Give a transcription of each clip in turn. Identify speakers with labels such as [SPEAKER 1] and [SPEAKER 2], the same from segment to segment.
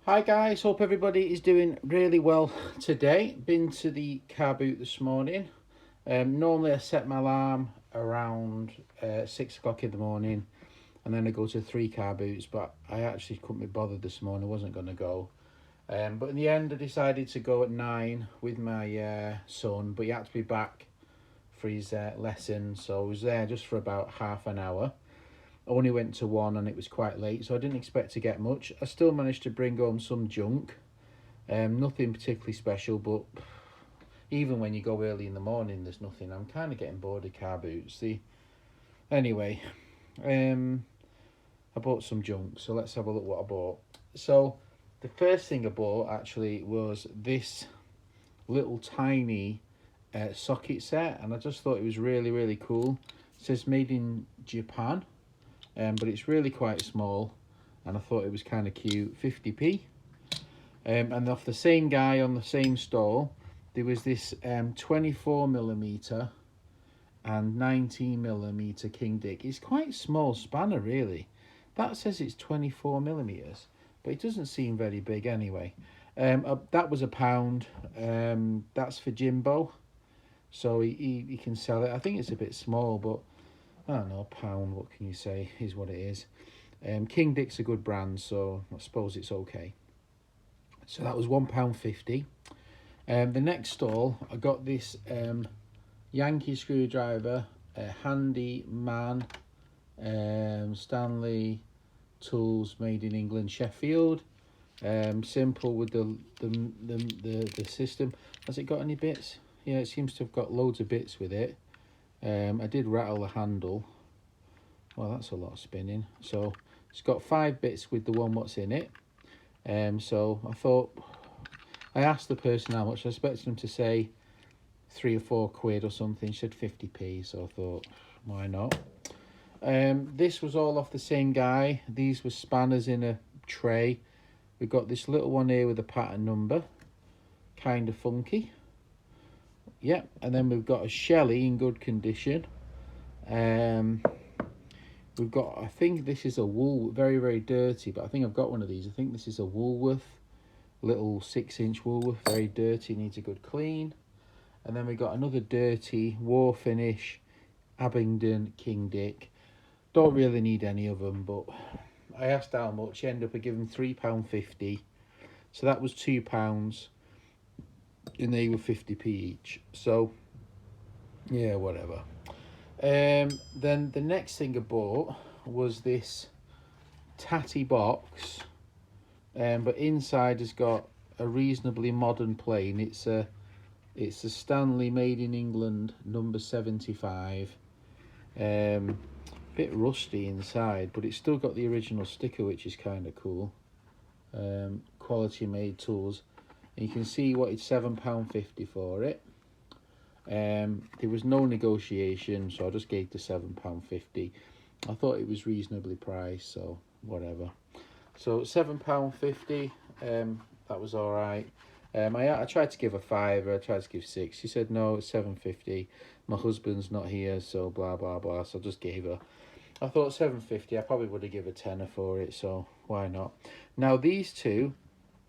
[SPEAKER 1] Hi guys, hope everybody is doing really well today. Been to the Carboot this morning. Normally I set my alarm around 6 o'clock in the morning and then I go to 3 Carboots, but I actually couldn't be bothered this morning, I wasn't going to go. But in the end I decided to go at 9 with my son, but he had to be back for his lesson, so I was there just for about half an hour. I only went to one and it was quite late, so I didn't expect to get much. I still managed to bring home some junk. Nothing particularly special, but even when you go early in the morning, there's nothing. I'm kind of getting bored of car boots. See, anyway, I bought some junk, so let's have a look what I bought. So the first thing I bought actually was this little tiny socket set, and I just thought it was really cool. It says made in Japan, but it's really quite small, and I thought it was kind of cute. 50p. And off the same guy on the same stall, there was this 24mm and 19mm King Dick. It's quite small spanner, really. That says it's 24mm, but it doesn't seem very big anyway. That was £1. That's for Jimbo, so he can sell it. I think it's a bit small, but I don't know, £1, what can you say, is what it is. King Dick's a good brand, so I suppose it's okay. So that was £1.50. The next stall, I got this Yankee screwdriver, Handy Man, Stanley Tools, made in England, Sheffield. Simple with the system. Has it got any bits? Yeah, it seems to have got loads of bits with it. I did rattle the handle. Well, that's a lot of spinning. So it's got 5 bits with the one what's in it. So I thought, I asked the person how much. I expected them to say 3 or 4 quid or something. She said 50p, so I thought, why not? This was all off the same guy. These were spanners in a tray. We've got this little one here with a pattern number, kind of funky. Yep, and then we've got a Shelly in good condition. We've got, I think this is a Wool, very dirty, but I think I've got one of these. I think this is a Woolworth, little 6-inch Woolworth, very dirty, needs a good clean. And then we've got another dirty War Finish Abingdon King Dick. Don't really need any of them, but I asked how much. Ended up giving £3.50. So that was £2, and they were 50p each. So, yeah, whatever. Then the next thing I bought was this tatty box, but inside has got a reasonably modern plane. It's a Stanley made in England number 75. Bit rusty inside, but it's still got the original sticker, which is kind of cool. Quality made tools, and you can see what it's £7.50 for it. There was no negotiation, so I just gave the £7.50. I thought it was reasonably priced, so whatever. So £7.50, that was all right. I tried to give a fiver, I tried to give 6. She said no, it's £7.50. My husband's not here, so blah blah blah. So I just gave her. I thought £7.50. I probably would have given a tenner for it, so why not? Now these two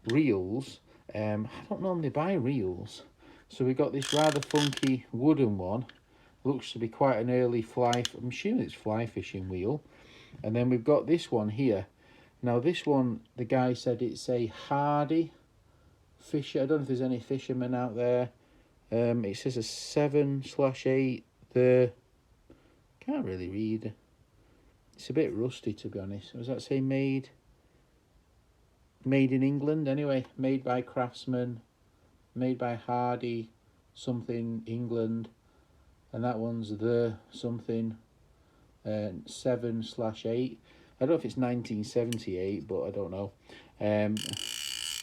[SPEAKER 1] reels, I don't normally buy reels. So we got this rather funky wooden one. Looks to be quite an early fly, I'm assuming it's fly fishing wheel. And then we've got this one here. Now this one, the guy said it's a hardy fisher. I don't know if there's any fishermen out there. It says a 7/8. Can't really read. It's a bit rusty, to be honest. Was that say made in England? Anyway, made by Craftsman, made by Hardy something England, and that one's the something 7/8. I don't know if it's 1978, but I don't know.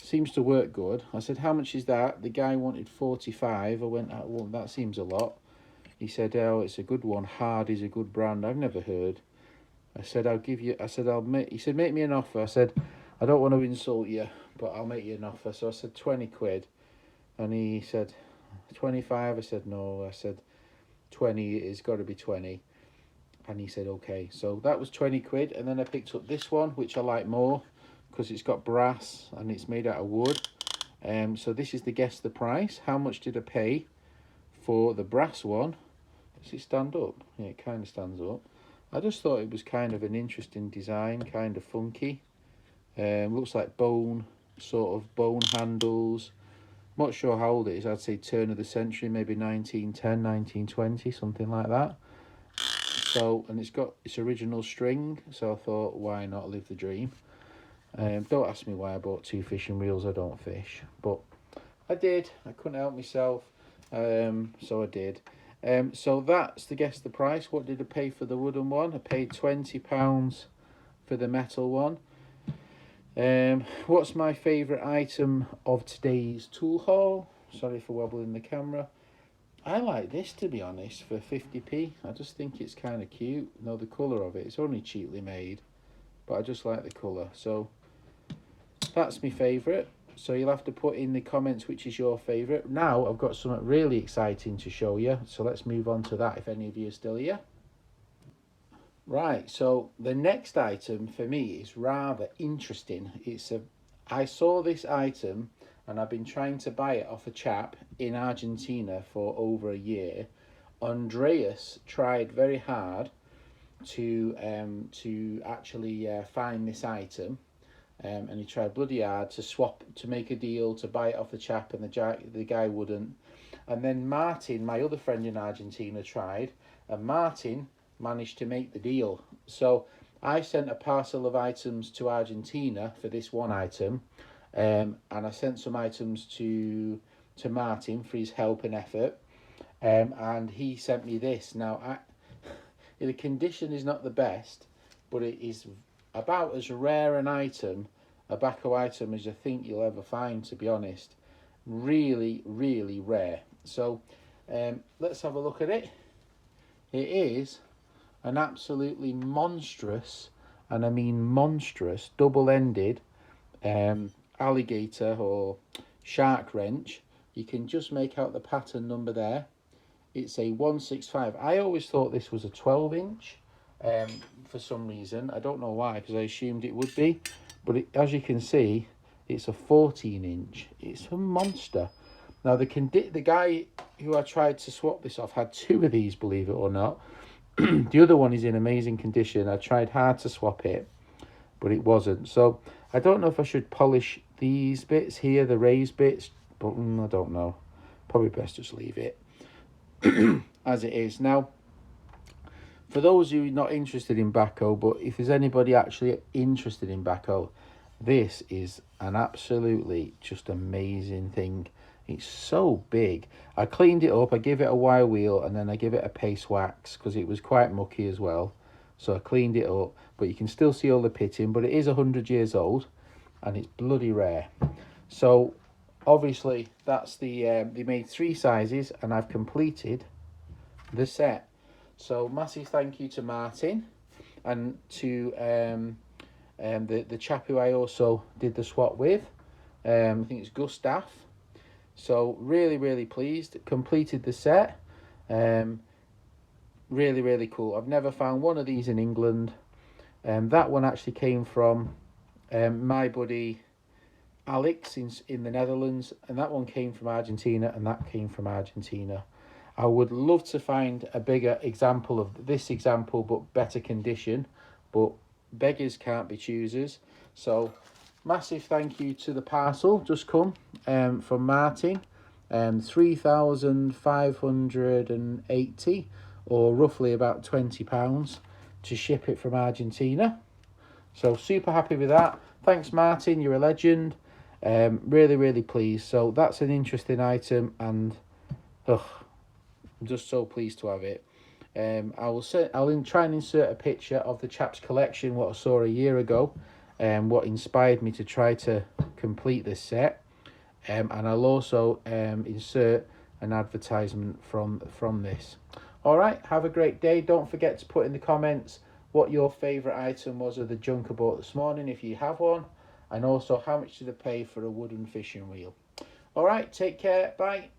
[SPEAKER 1] Seems to work good. I said, how much is that? The guy wanted 45. I went, oh, well, that seems a lot. He said, oh, it's a good one. Hardy's a good brand. I've never heard. I said, I'll give you, I said, I'll make, he said, make me an offer. I said, I don't want to insult you, but I'll make you an offer. So I said, 20 quid. And he said, 25. I said, no. I said, 20, it's got to be 20. And he said, okay. So that was 20 quid. And then I picked up this one, which I like more. because it's got brass and it's made out of wood. So this is the guess the price. How much did I pay for the brass one? Does it stand up? Yeah, it kind of stands up. I just thought it was kind of an interesting design, kind of funky. Looks like bone, sort of bone handles. Not sure how old it is. I'd say turn of the century, maybe 1910, 1920, something like that. So, and it's got its original string, so I thought, why not live the dream? Don't ask me why I bought 2 fishing reels. I don't fish, but I did. I couldn't help myself, so I did. So that's the guess the price. What did I pay for the wooden one? I paid £20 for the metal one. What's my favourite item of today's tool haul? Sorry for wobbling the camera. I like this, to be honest, for 50p. I just think it's kind of cute. No, the colour of it. It's only cheaply made, but I just like the colour. So that's my favourite. So you'll have to put in the comments which is your favourite. Now I've got something really exciting to show you. So let's move on to that if any of you are still here. Right, so the next item for me is rather interesting. I saw this item and I've been trying to buy it off a chap in Argentina for over a year. Andreas tried very hard to actually find this item, and he tried bloody hard to make a deal to buy it off the chap, and the guy wouldn't. And then Martin, my other friend in Argentina, tried, and Martin managed to make the deal. So I sent a parcel of items to Argentina for this one item, and I sent some items to Martin for his help and effort, and he sent me this. Now, the condition is not the best, but it is about as rare an item, a baco item, as I think you'll ever find, to be honest. Really, really rare. So let's have a look at it. It is an absolutely monstrous, and I mean monstrous, double-ended alligator or shark wrench. You can just make out the pattern number there. It's a 165. I always thought this was a 12-inch for some reason. I don't know why, because I assumed it would be. But as you can see, it's a 14-inch. It's a monster. Now, the guy who I tried to swap this off had 2 of these, believe it or not. The other one is in amazing condition. I tried hard to swap it, but it wasn't. So I don't know if I should polish these bits here, the raised bits, but I don't know. Probably best just leave it as it is. Now, for those who are not interested in baco, but if there's anybody actually interested in baco, this is an absolutely just amazing thing. It's so big. I cleaned it up, I give it a wire wheel, and then I give it a paste wax because it was quite mucky as well. So I cleaned it up, but you can still see all the pitting, but it is 100 years old and it's bloody rare. So obviously that's they made 3 sizes and I've completed the set. So massive thank you to Martin and to the chap who I also did the swap with. I think it's Gustav. So really, really pleased. Completed the set. Really, really cool. I've never found one of these in England. That one actually came from my buddy Alex in the Netherlands, and that one came from Argentina, and that came from Argentina. I would love to find a bigger example of this example, but better condition. But beggars can't be choosers. So massive thank you to the parcel just come from Martin. 3,580, or roughly about £20 to ship it from Argentina. So super happy with that. Thanks Martin, you're a legend. Really, really pleased. So that's an interesting item, and I'm just so pleased to have it. I'll try and insert a picture of the chap's collection, what I saw a year ago, and what inspired me to try to complete this set. And I'll also insert an advertisement from this. All right, have a great day. Don't forget to put in the comments what your favourite item was of the junk I bought this morning, if you have one, and also how much did I pay for a wooden fishing reel. All right, take care. Bye.